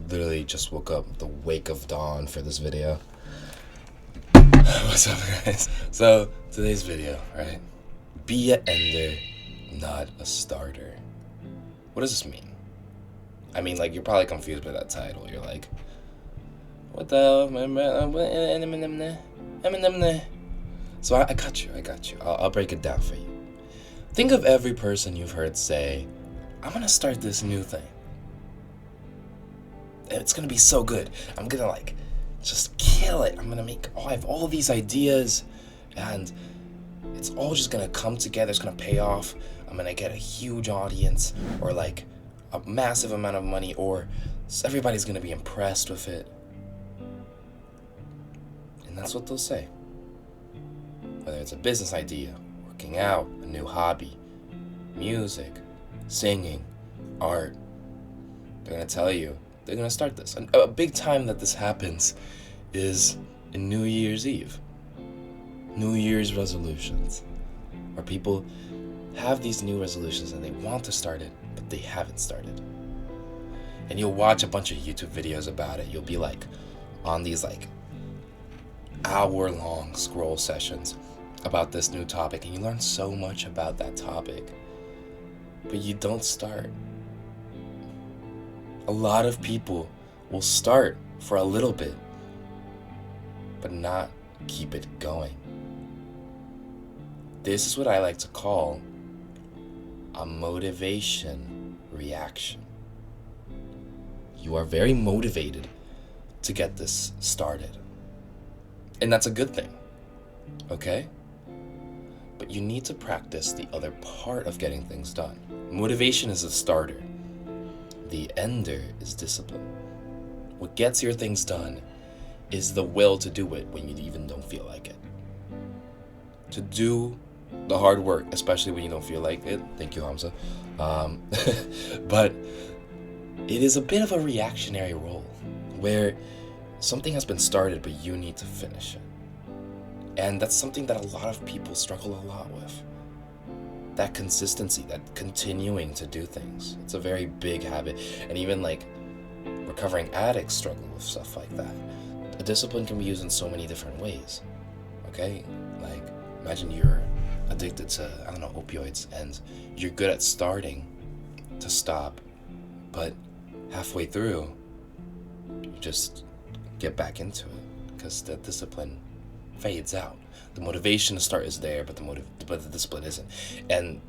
literally just woke up the wake of dawn for this video. What's up, guys? So, today's video, right? Be an ender, not a starter. What does this mean? I mean, like, you're probably confused by that title. You're like, what the hell? So I got you. I'll break it down for you. Think of every person you've heard say, I'm gonna start this new thing. It's gonna be so good. I'm gonna just kill it. I have all these ideas and it's all just gonna come together. It's gonna pay off. I'm gonna get a huge audience or a massive amount of money, or everybody's gonna be impressed with it. And that's what they'll say. Whether it's a business idea, working out, a new hobby, music, singing, art, they're gonna tell you they're gonna start this. And a big time that this happens is in New Year's Eve. New Year's resolutions, where people have these new resolutions and they want to start it, but they haven't started. And you'll watch a bunch of YouTube videos about it. You'll be on these hour-long scroll sessions about this new topic, and you learn so much about that topic, but you don't start. A lot of people will start for a little bit, but not keep it going. This is what I like to call a motivation reaction. You are very motivated to get this started. And that's a good thing, okay? But you need to practice the other part of getting things done. Motivation is the starter. The ender is discipline. What gets your things done is the will to do it when you even don't feel like it. To do the hard work, especially when you don't feel like it. Thank you, Hamza. But it is a bit of a reactionary role where something has been started, but you need to finish it. And that's something that a lot of people struggle a lot with. That consistency, that continuing to do things. It's a very big habit. And even recovering addicts struggle with stuff like that. A discipline can be used in so many different ways. Okay? Imagine you're addicted to, opioids, and you're good at starting to stop, but halfway through, you just get back into it because the discipline fades out. The motivation to start is there, but the discipline isn't. And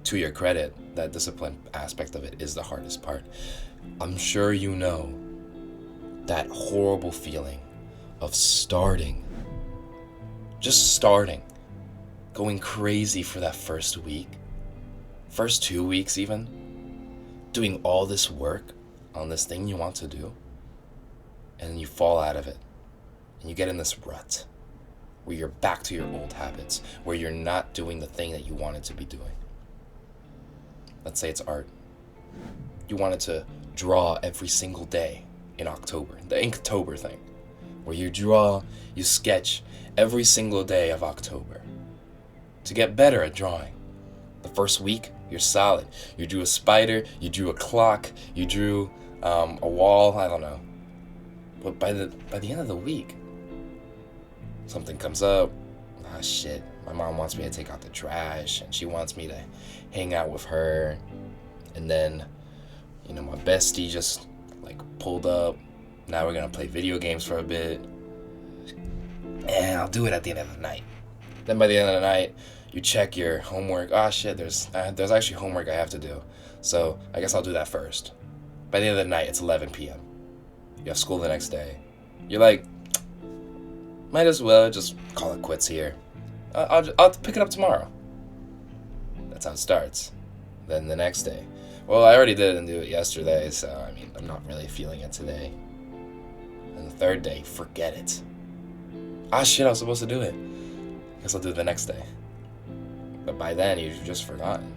to your credit, that discipline aspect of it is the hardest part. I'm sure you know that horrible feeling of just starting, going crazy for that first week, first 2 weeks even, doing all this work on this thing you want to do, and then you fall out of it, and you get in this rut where you're back to your old habits, where you're not doing the thing that you wanted to be doing. Let's say it's art. You wanted to draw every single day in October, the Inktober thing, where you draw, you sketch every single day of October to get better at drawing. The first week, you're solid. You drew a spider, you drew a clock, you drew a wall, I don't know. But by the end of the week, something comes up. Shit, my mom wants me to take out the trash, and she wants me to hang out with her. And then, my bestie just pulled up. Now we're gonna play video games for a bit. And I'll do it at the end of the night. Then by the end of the night, you check your homework. Shit, there's actually homework I have to do. So I guess I'll do that first. By the end of the night, it's 11 p.m. You have school the next day. You're like, might as well just call it quits here. I'll pick it up tomorrow. That's how it starts. Then the next day, well, I already didn't do it yesterday, so I'm not really feeling it today. And the third day, forget it. Shit, I was supposed to do it. Guess I'll do it the next day. But by then, you've just forgotten.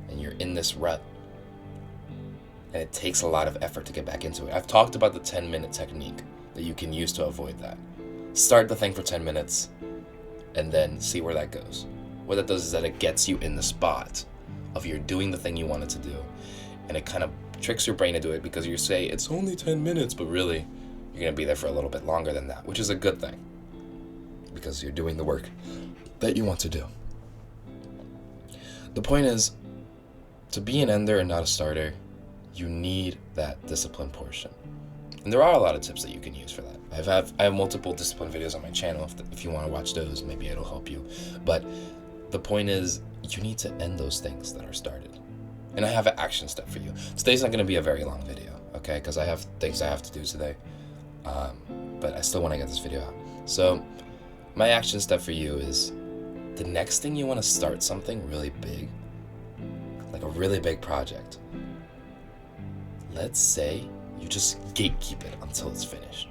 And you're in this rut. And it takes a lot of effort to get back into it. I've talked about the 10-minute technique that you can use to avoid that. Start the thing for 10 minutes, and then see where that goes. What that does is that it gets you in the spot of you're doing the thing you wanted to do, and it kind of tricks your brain to do it because you say it's only 10 minutes, but really you're going to be there for a little bit longer than that, which is a good thing because you're doing the work that you want to do. The point is, to be an ender and not a starter, you need that discipline portion. And there are a lot of tips that you can use for that. I have multiple discipline videos on my channel. If you want to watch those, maybe it'll help you. But the point is, you need to end those things that are started. And I have an action step for you. Today's not going to be a very long video, okay? Because I have things I have to do today. But I still want to get this video out. So my action step for you is, the next thing you want to start something really big, like a really big project, let's say you just gatekeep it until it's finished.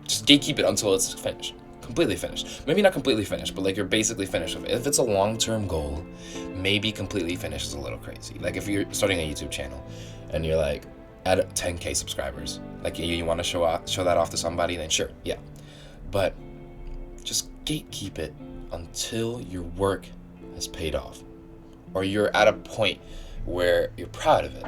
Just gatekeep it until it's finished. Completely finished. Maybe not completely finished, but like you're basically finished with it. If it's a long-term goal, maybe completely finished is a little crazy. Like if you're starting a YouTube channel and you're like at 10K subscribers, like you want to show that off to somebody, then sure, yeah. But just gatekeep it until your work has paid off, or you're at a point where you're proud of it.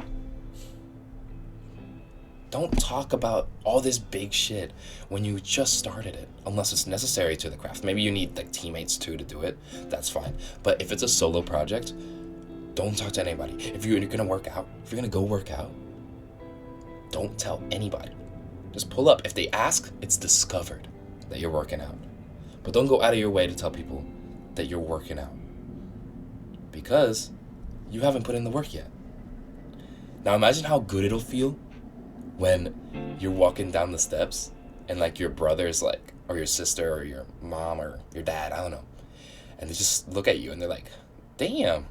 Don't talk about all this big shit when you just started it, unless it's necessary to the craft. Maybe you need like teammates too to do it. That's fine. But if it's a solo project, don't talk to anybody. If you're gonna work out, if you're gonna go work out, don't tell anybody. Just pull up. If they ask, it's discovered that you're working out. But don't go out of your way to tell people that you're working out, because you haven't put in the work yet. Now imagine how good it'll feel when you're walking down the steps and like your brother's like, or your sister or your mom or your dad, I don't know, and they just look at you and they're like, damn,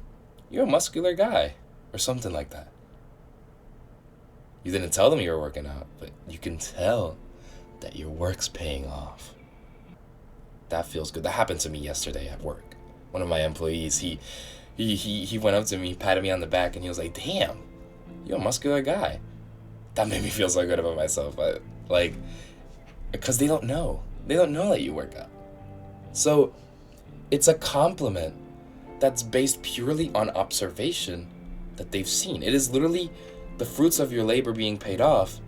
you're a muscular guy, or something like that. You didn't tell them you were working out, but you can tell that your work's paying off. That feels good. That happened to me yesterday at work. One of my employees, he went up to me, patted me on the back, and he was like, damn, you're a muscular guy. That made me feel so good about myself. But like, because they don't know that you work out. So it's a compliment that's based purely on observation that they've seen. It is literally the fruits of your labor being paid off.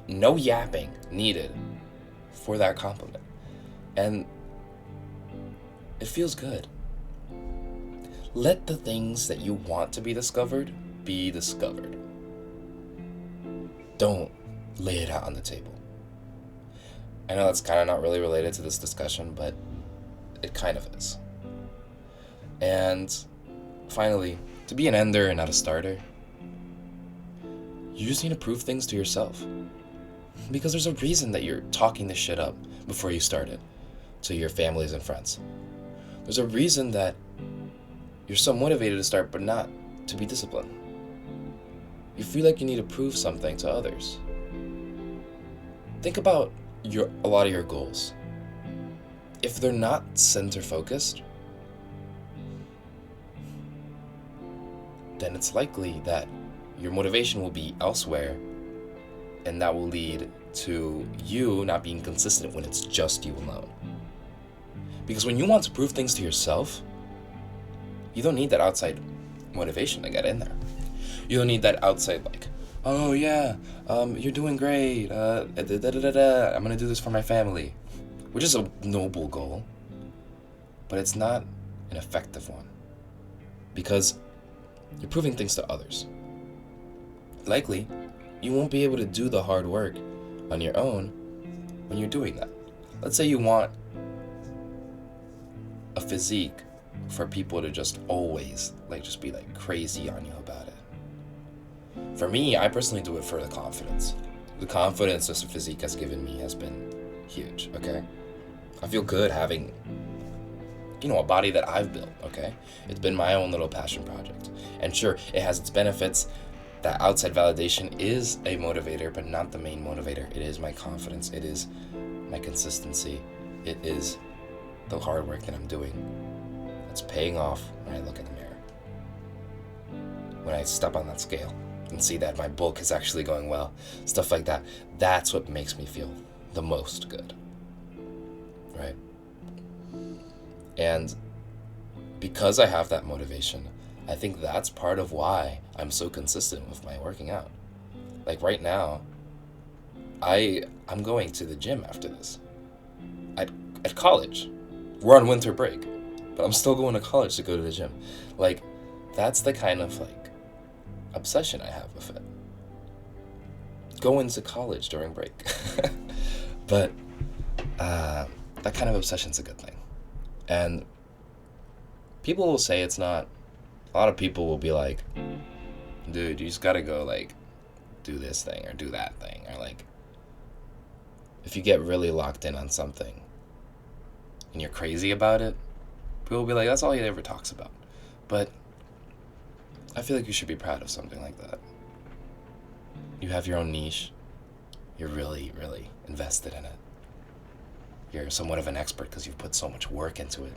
No yapping needed for that compliment. And it feels good. Let the things that you want to be discovered be discovered. Don't lay it out on the table. I know that's kind of not really related to this discussion, but it kind of is. And finally, to be an ender and not a starter, you just need to prove things to yourself. Because there's a reason that you're talking this shit up before you start it to your families and friends. There's a reason that you're so motivated to start, but not to be disciplined. You feel like you need to prove something to others. Think about a lot of your goals. If they're not center focused, then it's likely that your motivation will be elsewhere, and that will lead to you not being consistent when it's just you alone. Because when you want to prove things to yourself, you don't need that outside motivation to get in there. You don't need that outside like, oh yeah, you're doing great, I'm gonna do this for my family, which is a noble goal, but it's not an effective one, because you're proving things to others. Likely, you won't be able to do the hard work on your own when you're doing that. Let's say you want a physique for people to just always just be crazy on you about it. For me, I personally do it for the confidence. The confidence this physique has given me has been huge, okay? I feel good having, a body that I've built, okay? It's been my own little passion project. And sure, it has its benefits. That outside validation is a motivator, but not the main motivator. It is my confidence. It is my consistency. It is the hard work that I'm doing that's paying off when I look in the mirror. When I step on that scale and see that my bulk is actually going well, stuff like that, that's what makes me feel the most good, right? And because I have that motivation, I think that's part of why I'm so consistent with my working out. Like right now, I'm going to the gym after this. At at college. We're on winter break, but I'm still going to college to go to the gym. Like that's the kind of like obsession I have with it. Going to college during break. But that kind of obsession's a good thing. And people will say it's not. A lot of people will be like, dude, you just gotta go like do this thing or do that thing. Or like if you get really locked in on something and you're crazy about it, people will be like, that's all he ever talks about. But I feel like you should be proud of something like that. You have your own niche. You're really, really invested in it. You're somewhat of an expert because you've put so much work into it.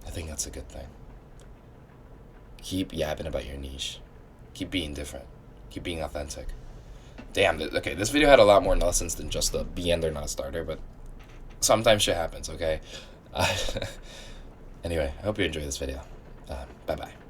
I think that's a good thing. Keep yapping about your niche. Keep being different. Keep being authentic. Damn, okay, this video had a lot more lessons than just the be end or not starter, but sometimes shit happens, okay? Anyway, I hope you enjoyed this video. Bye-bye.